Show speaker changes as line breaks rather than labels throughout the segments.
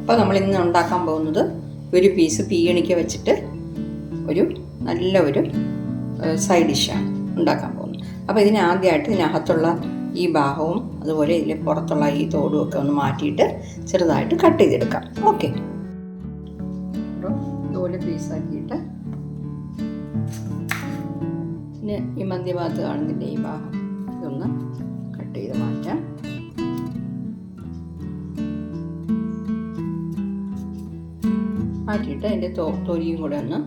അപ്പോൾ നമ്മളിന്ന് ഉണ്ടാക്കാൻ പോകുന്നത് ഒരു പീസ് പീയണിക്ക വെച്ചിട്ട് ഒരു നല്ല ഒരു സൈഡ് ഡിഷാണ് ഉണ്ടാക്കാൻ പോകുന്നത്. അപ്പോൾ ഇതിനാദ്യമായിട്ട് ഇതിനകത്തുള്ള ഈ ഭാഗവും അതുപോലെ ഇതിൽ പുറത്തുള്ള ഈ തോടും ഒക്കെ ഒന്ന് മാറ്റിയിട്ട് ചെറുതായിട്ട് കട്ട് ചെയ്തെടുക്കാം. ഓക്കെ, ഇതുപോലെ പീസാക്കിയിട്ട് പിന്നെ ഈ മധ്യഭാഗത്ത് കാണുന്നില്ല ഈ ഭാഗം, ഇതൊന്ന് കട്ട് ചെയ്ത് മാറ്റാം. മാറ്റിയിട്ട് അതിൻ്റെ തൊലിയും കൂടെ ഒന്ന്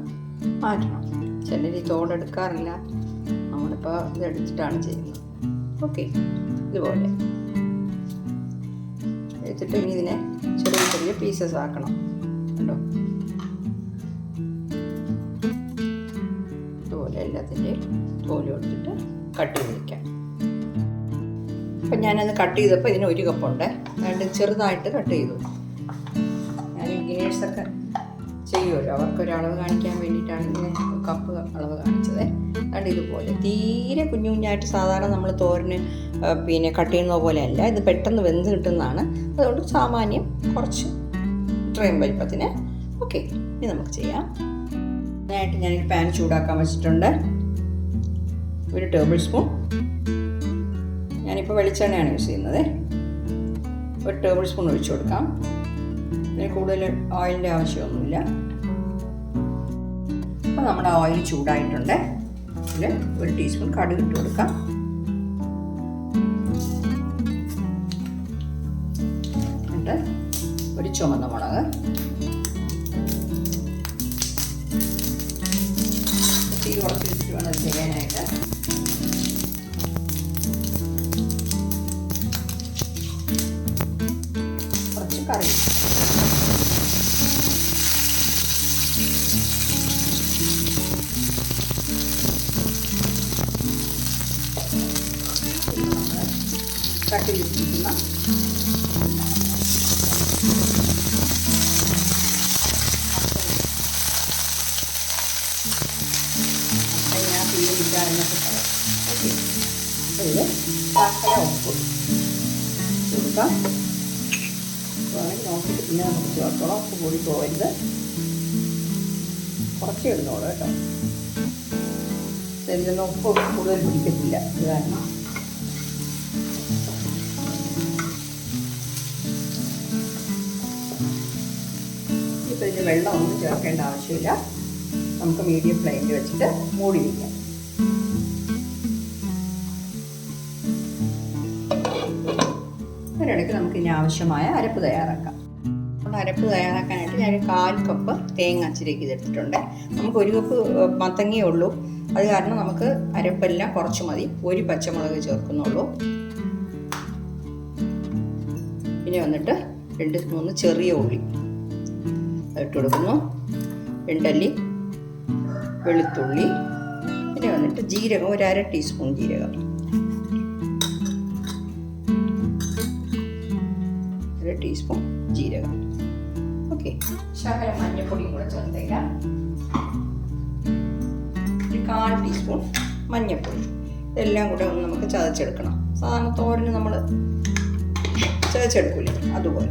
മാറ്റണം. ചിലർ ഈ തോടെടുക്കാറില്ല, നമ്മളിപ്പോൾ ഇതെടുത്തിട്ടാണ് ചെയ്യുന്നത്. ഓക്കെ, ഇതുപോലെ എടുത്തിട്ട് ഇനി ഇതിനെ ചെറിയ ചെറിയ പീസസ് ആക്കണം. കണ്ടോ, ഇതുപോലെ എല്ലാത്തിൻ്റെയും തോലും എടുത്തിട്ട് കട്ട് ചെയ്ത് വയ്ക്കാം. അപ്പം ഞാനത് കട്ട് ചെയ്തപ്പോൾ ഇതിന് 1 കപ്പുണ്ട്. രണ്ട് ചെറുതായിട്ട് കട്ട് ചെയ്തു. ഞാൻ ബിഗിനേഴ്സൊക്കെ ചെയ്യുമല്ലോ, അവർക്കൊരളവ് കാണിക്കാൻ വേണ്ടിയിട്ടാണ് ഇങ്ങനെ കപ്പ് അളവ് കാണിച്ചത്. അതുകൊണ്ട് ഇതുപോലെ തീരെ കുഞ്ഞു കുഞ്ഞായിട്ട് സാധാരണ നമ്മൾ തോരന് പിന്നെ കട്ട് ചെയ്യുന്നത് പോലെയല്ല, ഇത് പെട്ടെന്ന് വെന്ത് കിട്ടുന്നതാണ്. അതുകൊണ്ട് സാമാന്യം കുറച്ച് ഇത്രയും വലിപ്പത്തിന്. ഓക്കെ, ഇനി നമുക്ക് ചെയ്യാം. അതിനായിട്ട് ഞാനൊരു പാൻ ചൂടാക്കാൻ വെച്ചിട്ടുണ്ട്. 1 ടേബിൾ സ്പൂൺ, ഞാനിപ്പോൾ വെളിച്ചെണ്ണയാണ് യൂസ് ചെയ്യുന്നത്. 1 ടേബിൾ സ്പൂൺ ഒഴിച്ചു കൊടുക്കാം. ഇതിന് കൂടുതൽ ഓയിലിൻ്റെ ആവശ്യമൊന്നുമില്ല. അപ്പോൾ നമ്മുടെ ഓയിൽ ചൂടായിട്ടുണ്ട്. ഇതിൽ 1 ടീസ്പൂൺ കടുക് ഇട്ട് കൊടുക്കാം. എന്നിട്ട് 1 ചുവന്ന മുളക്, തീ കുറച്ച് വെച്ചിട്ട് വേണം ഇത് ചെയ്യാനായിട്ട്. കുറച്ച് കറി, കട്ട് ചെയ്തിരിക്കുന്ന ഞാൻ തീയിലിട്ടായിരുന്നൊക്കെ പറയാം. ഓക്കെ, ഇതിൽ ശർക്കര ഉപ്പ് കൊടുക്കാം. വേണമെങ്കിൽ നോക്കിയിട്ട് പിന്നെ നമുക്ക് ചേർത്തോളാം. ഉപ്പ് കൂടി പോകരുത്, കുറച്ച് ഇടുന്നോളൂ കേട്ടോ. ഇതിലൊന്നും ഉപ്പ് കൂടുതൽ പിടിക്കത്തില്ല, അത് കാരണം. ഇപ്പോൾ ഇതിന് വെള്ളമൊന്നും ചേർക്കേണ്ട ആവശ്യമില്ല. നമുക്ക് മീഡിയം ഫ്ലെയിമിൽ വെച്ചിട്ട് മൂടി വയ്ക്കാം. അതിനിടയ്ക്ക് നമുക്ക് ഇനി ആവശ്യമായ അരപ്പ് തയ്യാറാക്കാം. അപ്പോൾ അരപ്പ് തയ്യാറാക്കാനായിട്ട് ഞാൻ 1/4 കപ്പ് തേങ്ങ ചിരകി എടുത്തിട്ടുണ്ട്. നമുക്ക് 1 കപ്പ് മത്തങ്ങയേ ഉള്ളൂ, അത് കാരണം നമുക്ക് അരപ്പെല്ലാം കുറച്ച് മതി. 1 പച്ചമുളക് ചേർക്കുന്നുള്ളൂ. പിന്നെ വന്നിട്ട് 2-3 ചെറിയ ഉള്ളി ഇട്ട് കൊടുക്കുന്നു. 2 അല്ലി വെളുത്തുള്ളി. പിന്നെ വന്നിട്ട് ജീരകം, 1/2 ടീസ്പൂൺ ജീരകം, 1 ടീസ്പൂൺ ജീരകം. ഓക്കെ, ശകലം മഞ്ഞൾപ്പൊടിയും കൂടെ ചേർത്തേക്കാം. 1/4 ടീസ്പൂൺ മഞ്ഞൾപ്പൊടി. ഇതെല്ലാം കൂടെ ഒന്ന് നമുക്ക് ചതച്ചെടുക്കണം. സാധാരണ തോരന് നമ്മൾ ചതച്ചെടുക്കൂലേ, അതുപോലെ.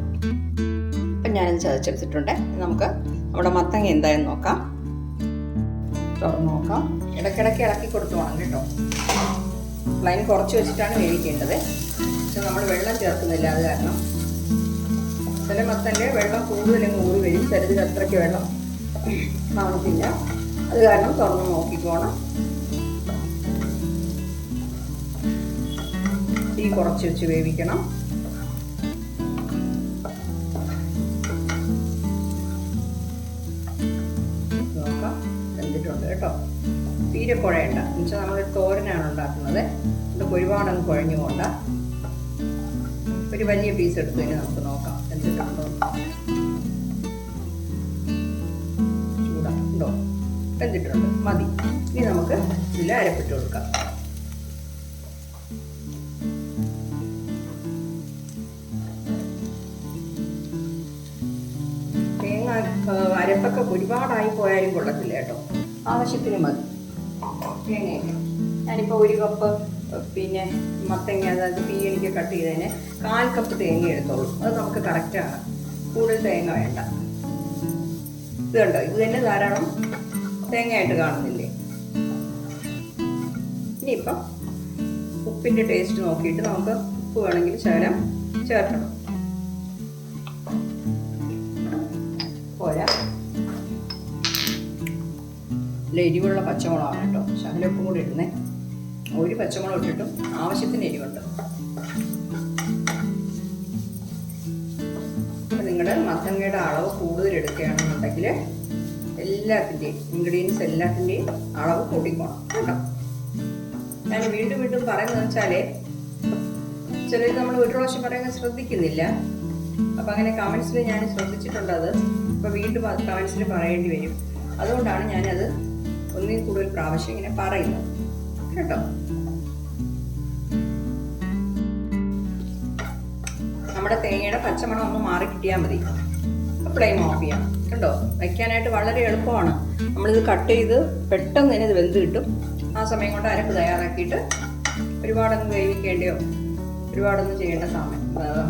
അപ്പം ഞാനത് ചതച്ചെടുത്തിട്ടുണ്ട്. നമുക്ക് നമ്മുടെ മത്തങ്ങ എന്തായെന്ന് നോക്കാം. തുറന്ന് നോക്കാം. ഇടയ്ക്കിടയ്ക്ക് ഇളക്കി കൊടുത്തു വേണം കേട്ടോ. ഫ്ലെയിം കുറച്ച് വെച്ചിട്ടാണ് വേവിക്കേണ്ടത്. പക്ഷെ നമ്മൾ വെള്ളം ചേർക്കുന്നില്ല, അത് കാരണം. ചില മത്തൻ്റെ വെള്ളം കൂടുതലങ്ങ് ഊറി വരും, ചിലതിൽ അത്രയ്ക്ക് വെള്ളം കാണത്തില്ല. അത് കാരണം തുറന്ന് നോക്കിക്കോണം. തീ കുറച്ച് വെച്ച് വേവിക്കണം. നോക്കാം, വെന്തിട്ടുണ്ട് കേട്ടോ. തീരെ കുഴയണ്ട, എന്നുവെച്ചാൽ നമ്മൾ തോരനാണ് ഉണ്ടാക്കുന്നത്. അതുകൊണ്ട് ഒരുപാടങ്ങ് കുഴഞ്ഞു പോകണ്ട. ഒരു വലിയ പീസ് എടുത്ത് കഴിഞ്ഞാൽ നമുക്ക് നോക്കാം വെന്തിട്ടുണ്ടോ. ചൂടുണ്ടോ? വെന്തിട്ടുണ്ട്, മതി. ഇനി നമുക്ക് ഇതിൽ അരപ്പിട്ട് കൊടുക്കാം. തേങ്ങ അരപ്പൊക്കെ ഒരുപാടായി പോയാലും കൊള്ളത്തില്ല കേട്ടോ. ആവശ്യത്തിന് മതി തേങ്ങയൊക്കെ. ഞാനിപ്പോൾ 1 കപ്പ് പിന്നെ മത്തങ്ങ, അതായത് പീയണിക്ക കട്ട് ചെയ്തതിന് 1/4 കപ്പ് തേങ്ങ എടുത്തോളൂ. അത് നമുക്ക് കറക്റ്റാണ്. കൂടുതൽ തേങ്ങ വേണ്ട. ഇത് കണ്ടോ, ഇത് തന്നെ ധാരാളം തേങ്ങയായിട്ട് കാണുന്നില്ലേ? ഇനിയിപ്പം ഉപ്പിൻ്റെ ടേസ്റ്റ് നോക്കിയിട്ട് നമുക്ക് ഉപ്പ് വേണമെങ്കിൽ ശകലം ചേർക്കണം. പോരാ, എരിവുള്ള പച്ചമുളകാണ് കേട്ടോ. ശകലം ഉപ്പും കൂടി ഇടുന്നേ. ഒരു പച്ചമുളക് ഇട്ടിട്ടും ആവശ്യത്തിന് എരിവുണ്ട്. അപ്പം നിങ്ങൾ മത്തങ്ങയുടെ അളവ് കൂടുതൽ എടുക്കുകയാണെന്നുണ്ടെങ്കിൽ എല്ലാത്തിൻ്റെയും ഇൻഗ്രീഡിയൻസ് എല്ലാത്തിൻ്റെയും അളവ് കൂട്ടിക്കോണം കേട്ടോ. ഞാൻ വീണ്ടും വീണ്ടും പറയുന്നത് വെച്ചാൽ ചിലത് നമ്മൾ ഒരു പ്രാവശ്യം പറയുന്നത് ശ്രദ്ധിക്കുന്നില്ല. അപ്പം അങ്ങനെ കമൻസിൽ ഞാൻ ശ്രദ്ധിച്ചിട്ടുണ്ട്. അത് ഇപ്പോൾ വീണ്ടും കമൻസിൽ പറയേണ്ടി വരും. അതുകൊണ്ടാണ് ഞാനത് ഒന്നിൽ കൂടുതൽ പ്രാവശ്യം ഇങ്ങനെ പറയുന്നത് കേട്ടോ. നമ്മുടെ തേങ്ങയുടെ പച്ചമണം ഒന്ന് മാറി കിട്ടിയാൽ മതി. ഫ്ലെയിം ഓഫ് ചെയ്യാം കേട്ടോ. വയ്ക്കാനായിട്ട് വളരെ എളുപ്പമാണ്. നമ്മളിത് കട്ട് ചെയ്ത് പെട്ടെന്ന് തന്നെ ഇത് വെന്ത് കിട്ടും. ആ സമയം കൊണ്ട് അരപ്പ് തയ്യാറാക്കിയിട്ട് ഒരുപാടൊന്നും വേവിക്കേണ്ടയോ ഒരുപാടൊന്നും ചെയ്യേണ്ട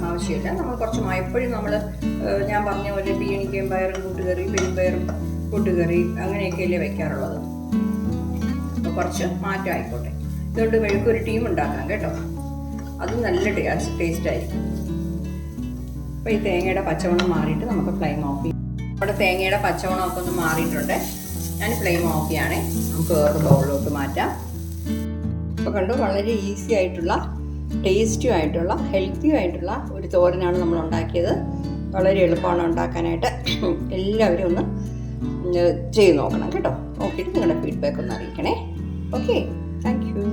ആവശ്യമില്ല. നമ്മൾ കുറച്ച് എപ്പോഴും നമ്മൾ ഞാൻ പറഞ്ഞ പോലെ പീണിക്കയും പയറും കൂട്ടുകറി, പെരുമ്പയറും കൂട്ടുകറി അങ്ങനെയൊക്കെയല്ലേ വയ്ക്കാറുള്ളത്. അപ്പോൾ കുറച്ച് മാറ്റം ആയിക്കോട്ടെ. ഇതുകൊണ്ട് മെഴുക്കുരുട്ടിയും ഉണ്ടാക്കാം കേട്ടോ. അത് നല്ല ടേസ്റ്റ് ആയിരിക്കും. അപ്പോൾ ഈ തേങ്ങയുടെ പച്ചമണം മാറിയിട്ട് നമുക്ക് ഫ്ലെയിം ഓഫ് ചെയ്യാം. നമ്മുടെ തേങ്ങയുടെ പച്ചമണമൊക്കെ ഒന്ന് മാറിയിട്ടുണ്ട്. ഞാൻ ഫ്ലെയിം ഓഫ് ചെയ്യാണ്. നമുക്ക് വേറൊരു ബൗളിലോട്ട് മാറ്റാം. അപ്പോൾ കണ്ടു, വളരെ ഈസി ആയിട്ടുള്ള ടേസ്റ്റിയും ആയിട്ടുള്ള ഹെൽത്തിയും ആയിട്ടുള്ള ഒരു തോരനാണ് നമ്മൾ ഉണ്ടാക്കിയത്. വളരെ എളുപ്പമാണ് ഉണ്ടാക്കാനായിട്ട്. എല്ലാവരും ഒന്ന് ചെയ്ത് നോക്കണം കേട്ടോ. നോക്കിയിട്ട് നിങ്ങളുടെ ഫീഡ്ബാക്ക് ഒന്ന് അറിയിക്കണേ. Okay, thank you.